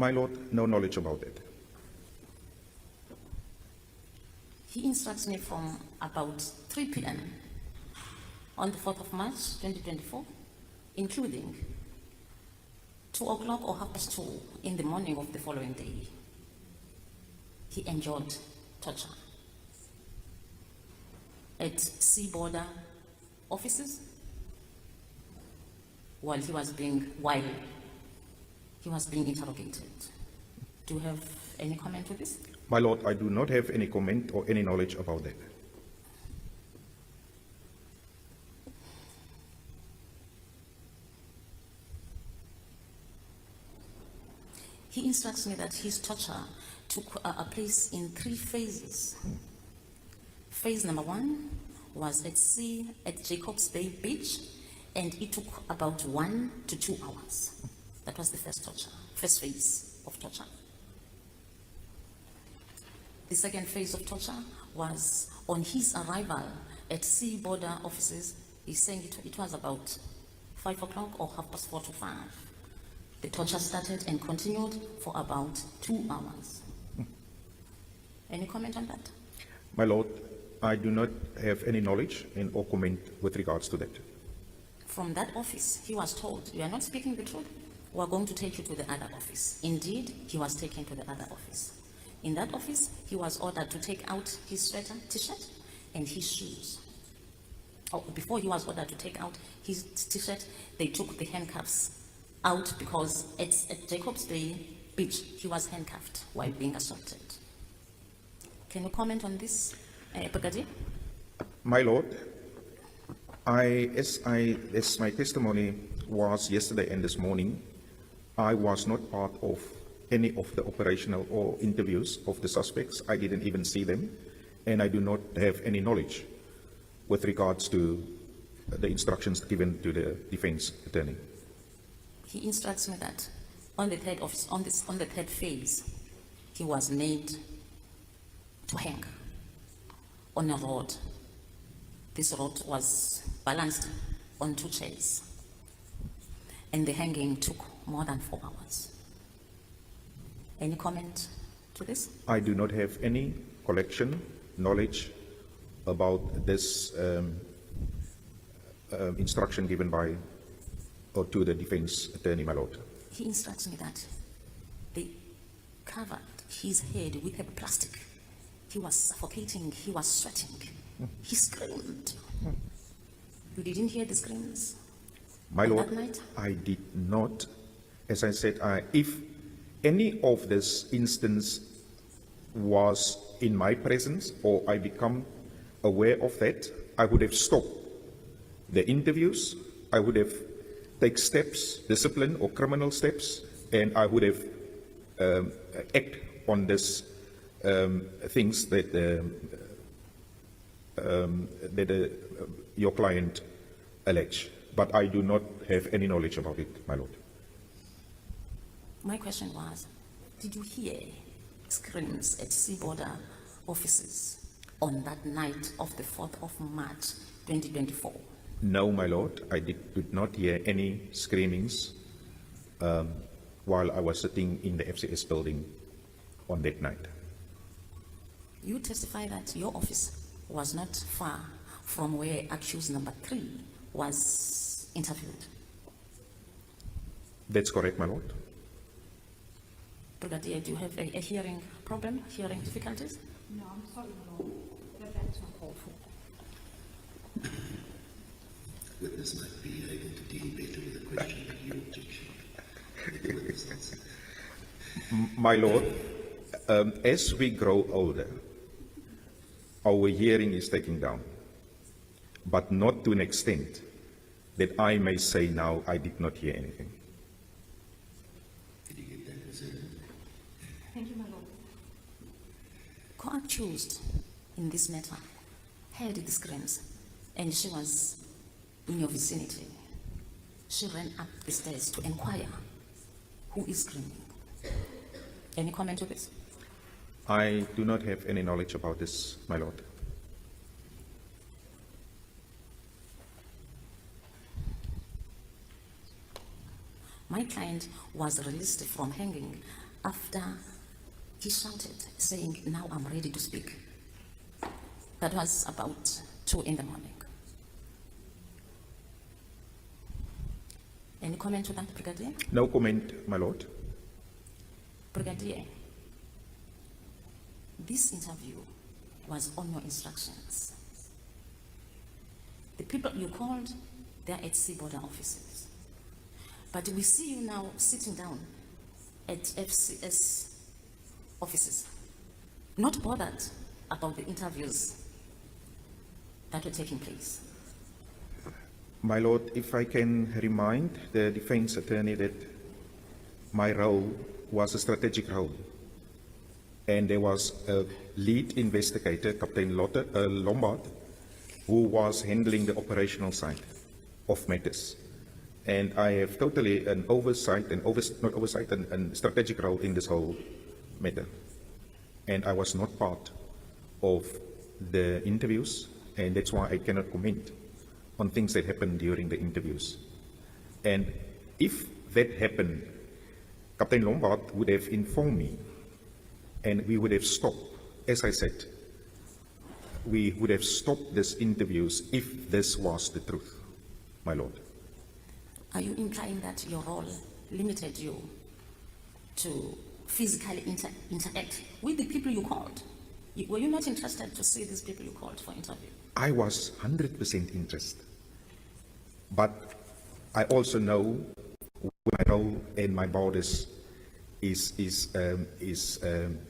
My Lord, no knowledge about it. He instructs me from about 3 p.m. on the 4th of March 2024, including 2 o'clock or 2:30 in the morning of the following day. He endured torture at sea border offices while he was being interrogated. Do you have any comment to this? My Lord, I do not have any comment or any knowledge about that. He instructs me that his torture took place in 3 phases. Phase number 1 was at sea at Jacobs Bay Beach, and it took about 1 to 2 hours. That was the first phase of torture. The second phase of torture was on his arrival at sea border offices. He's saying it was about 5 o'clock or 4:30 to 5. The torture started and continued for about 2 hours. Any comment on that? My Lord, I do not have any knowledge or comment with regards to that. From that office, he was told, "You are not speaking the truth. We are going to take you to the other office." Indeed, he was taken to the other office. In that office, he was ordered to take out his sweater, t-shirt, and his shoes. Before he was ordered to take out his t-shirt, they took the handcuffs out because at Jacobs Bay Beach, he was handcuffed while being assaulted. Can you comment on this, Brigadier? My Lord, as my testimony was yesterday and this morning, I was not part of any of the operational or interviews of the suspects. I didn't even see them, and I do not have any knowledge with regards to the instructions given to the defense attorney. He instructs me that on the third phase, he was made to hang on a rod. This rod was balanced on 2 chairs, and the hanging took more than 4 hours. Any comment to this? I do not have any collection knowledge about this instruction given by or to the defense attorney, my Lord. He instructs me that they covered his head with a plastic. He was suffocating, he was sweating. He screamed. You didn't hear the screams? My Lord, that night? I did not. As I said, if any of this instance was in my presence or I become aware of that, I would have stopped the interviews, I would have taken steps, discipline or criminal steps, and I would have act on this things that your client alleged. But I do not have any knowledge about it, my Lord. My question was, did you hear screams at sea border offices on that night of the 4th of March 2024? No, my Lord, I did not hear any screamings while I was sitting in the FCS building on that night. You testify that your office was not far from where accused number 3 was interviewed. That's correct, my Lord. Brigadier, do you have a hearing problem, hearing difficulties? No, I'm sorry, my Lord. That's not called for. Witness might be able to deal better with the question of your objection. The witness answer. My Lord, as we grow older, our hearing is taking down, but not to an extent that I may say now I did not hear anything. Did you get that, Ms. Evans? Thank you, my Lord. Co-accused in this matter heard the screams, and she was in your vicinity. She ran up the stairs to inquire who is screaming. Any comment to this? I do not have any knowledge about this, my Lord. My client was released from hanging after he shouted, saying, "Now I'm ready to speak." That was about 2 in the morning. Any comment to that, Brigadier? No comment, my lord. Brigadier, this interview was on your instructions. The people you called, they're at sea border offices. But we see you now sitting down at FCS offices, not bothered about the interviews that were taking place. My lord, if I can remind the defense attorney that my role was a strategic role, and there was a lead investigator, Captain Lombard, who was handling the operational side of matters. And I have totally an oversight and and strategic role in this whole matter. And I was not part of the interviews, and that's why I cannot comment on things that happened during the interviews. And if that happened, Captain Lombard would have informed me, and we would have stopped. As I said, we would have stopped these interviews if this was the truth, my lord. Are you implying that your role limited you to physically interact with the people you called? Were you not interested to see these people you called for interview? I was 100% interested, but I also know my role and my borders is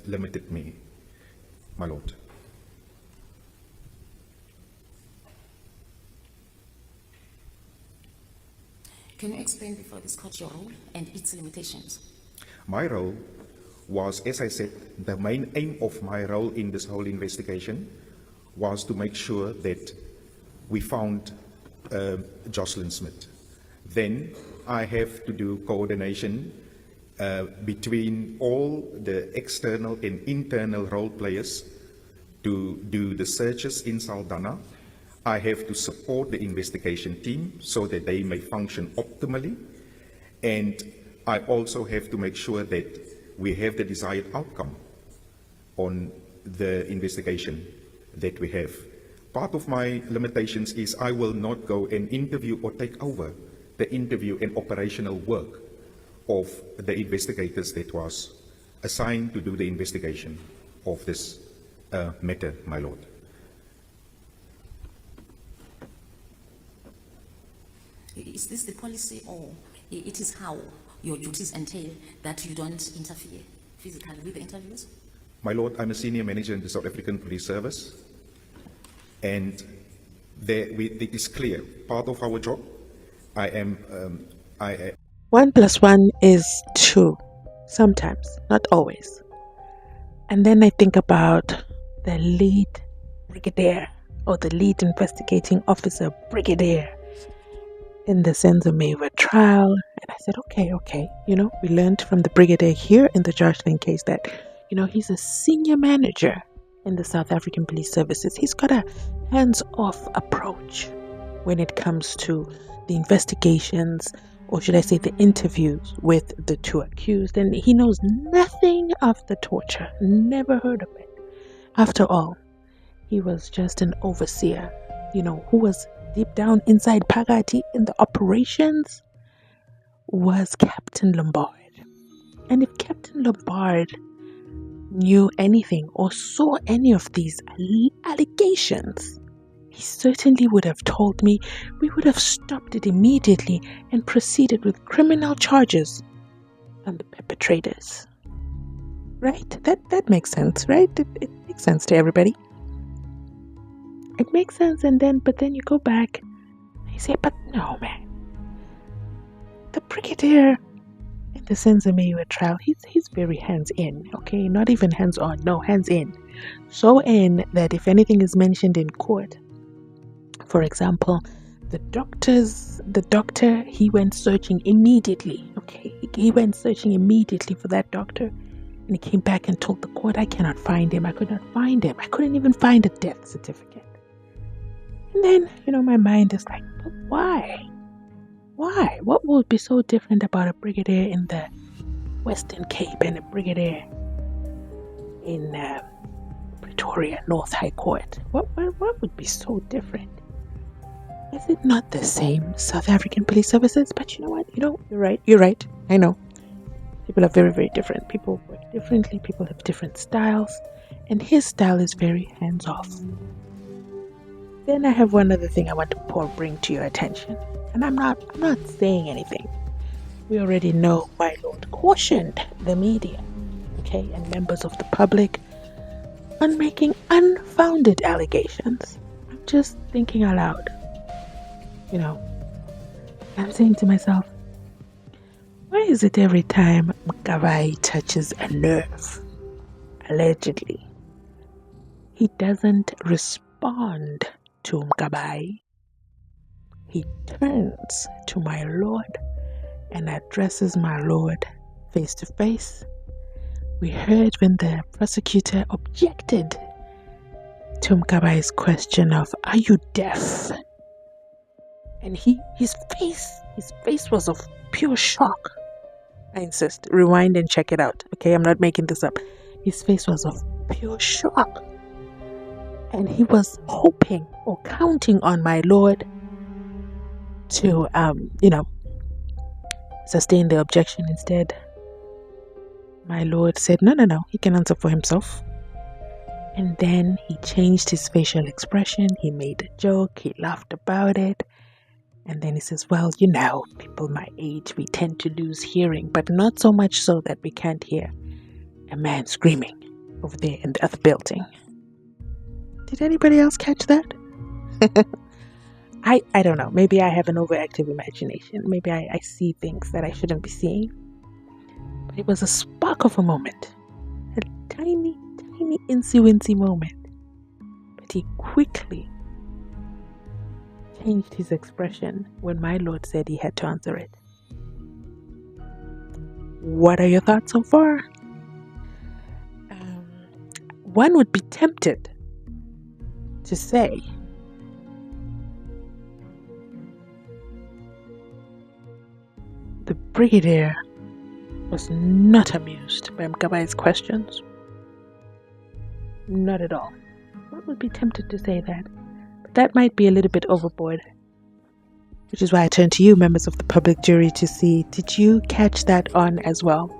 limited me, my lord. Can you explain before this court your role and its limitations? My role was, as I said, the main aim of my role in this whole investigation was to make sure that we found JOSHLIN Smith. Then I have to do coordination between all the external and internal role players to do the searches in Saldanha. I have to support the investigation team so that they may function optimally. And I also have to make sure that we have the desired outcome on the investigation that we have. Part of my limitations is I will not go and interview or take over the interview and operational work of the investigators that was assigned to do the investigation of this matter, my lord. Is this the policy, or it is how your duties entail that you don't interfere physically with the interviews? My lord, I'm a senior manager in the South African Police Service, and it is clear, part of our job, I am 1 + 1 is 2, sometimes, not always. And then I think about the lead brigadier, or the lead investigating officer, Brigadier, in the Mzansi trial. And I said, okay, we learned from the Brigadier here in the JOSHLIN case that, he's a senior manager in the South African Police Services. He's got a hands-off approach when it comes to the investigations, or should I say the interviews with the 2 accused. And he knows nothing of the torture, never heard of it. After all, he was just an overseer, who was deep down inside Phakathi in the operations was Captain Lombard. And if Captain Lombard knew anything or saw any of these allegations, he certainly would have told me. We would have stopped it immediately and proceeded with criminal charges on the perpetrators. Right? That makes sense, right? It makes sense to everybody. It makes sense, but then you go back and you say, but no, man. The Brigadier in the Mzansi trial, he's very hands-in, okay? Not even hands-on, no, hands-in. So in that if anything is mentioned in court, for example, the doctor, he went searching immediately, okay? He went searching immediately for that doctor, and he came back and told the court, I cannot find him, I could not find him. I couldn't even find a death certificate. And then, my mind is like, but why? Why? What would be so different about a brigadier in the Western Cape and a brigadier in Pretoria North High Court. What would be so different? Is it not the same South African police services? But you know what? You're right. I know. People are very, very different. People work differently. People have different styles. And his style is very hands-off. Then I have one other thing I want to bring to your attention. And I'm not saying anything. We already know my lord cautioned the media, okay, and members of the public on making unfounded allegations. I'm just thinking out loud. I'm saying to myself, why is it every time Mkabayi touches a nerve, allegedly, he doesn't respond to Mkabayi? He turns to my lord and addresses my lord face to face. We heard when the prosecutor objected to Mkabayi's question of, are you deaf? And his face was of pure shock. I insist, rewind and check it out. Okay, I'm not making this up. His face was of pure shock. And he was hoping or counting on my lord to, sustain the objection. Instead, my lord said, no, he can answer for himself. And then he changed his facial expression. He made a joke. He laughed about it. And then he says, well, people my age, we tend to lose hearing, but not so much so that we can't hear a man screaming over there in the other building. Did anybody else catch that? I don't know. Maybe I have an overactive imagination. Maybe I see things that I shouldn't be seeing. But it was a spark of a moment. A tiny, tiny, incy-wincy moment. But he quickly changed his expression when my lord said he had to answer it. What are your thoughts so far? One would be tempted to say the Brigadier was not amused by Mkabayi's questions. Not at all. One would be tempted to say that. That might be a little bit overboard, which is why I turn to you, members of the public jury, to see, did you catch that on as well?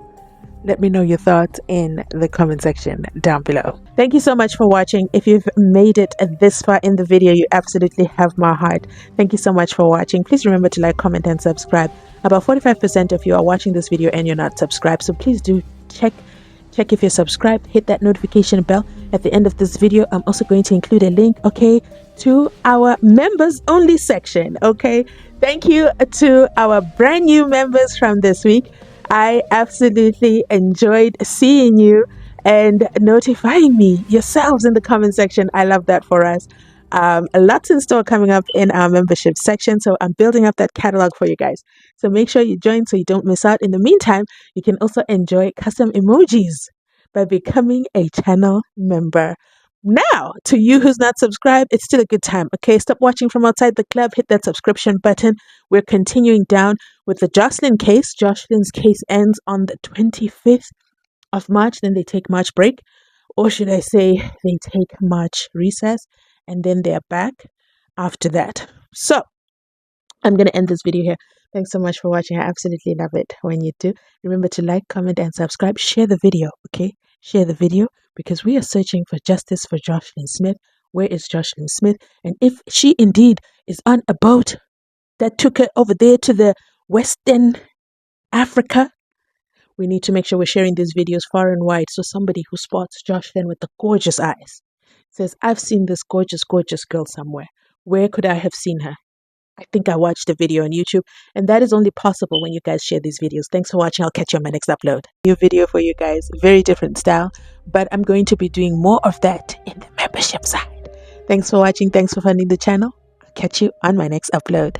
Let me know your thoughts in the comment section down below. Thank you so much for watching. If you've made it this far in the video, you absolutely have my heart. Thank you so much for watching. Please remember to like, comment, and subscribe. About 45% of you are watching this video and you're not subscribed, so please do check if you're subscribed. Hit that notification bell. At the end of this video, I'm also going to include a link, okay, to our members only section. Okay, thank you to our brand new members from this week. I absolutely enjoyed seeing you and notifying me yourselves in the comment section. I love that for us. Lots in store coming up in our membership section, so I'm building up that catalog for you guys. So make sure you join so you don't miss out. In the meantime, you can also enjoy custom emojis by becoming a channel member. Now, to you who's not subscribed, it's still a good time. Okay, stop watching from outside the club. Hit that subscription button. We're continuing down with the JOSHLIN case. JOSHLIN's case ends on the 25th of March. Then they take March break, or should I say they take March recess, and then they're back after that. So I'm going to end this video here. Thanks so much for watching. I absolutely love it when you do. Remember to like, comment, and subscribe. Share the video, okay? Share the video, because we are searching for justice for JOSHLIN Smith. Where is JOSHLIN Smith? And if she indeed is on a boat that took her over there to the Western Africa, we need to make sure we're sharing these videos far and wide, so somebody who spots JOSHLIN with the gorgeous eyes says, I've seen this gorgeous, gorgeous girl somewhere. Where could I have seen her? I think I watched a video on YouTube, and that is only possible when you guys share these videos. Thanks for watching. I'll catch you on my next upload. New video for you guys. Very different style, but I'm going to be doing more of that in the membership side. Thanks for watching. Thanks for funding the channel. I'll catch you on my next upload.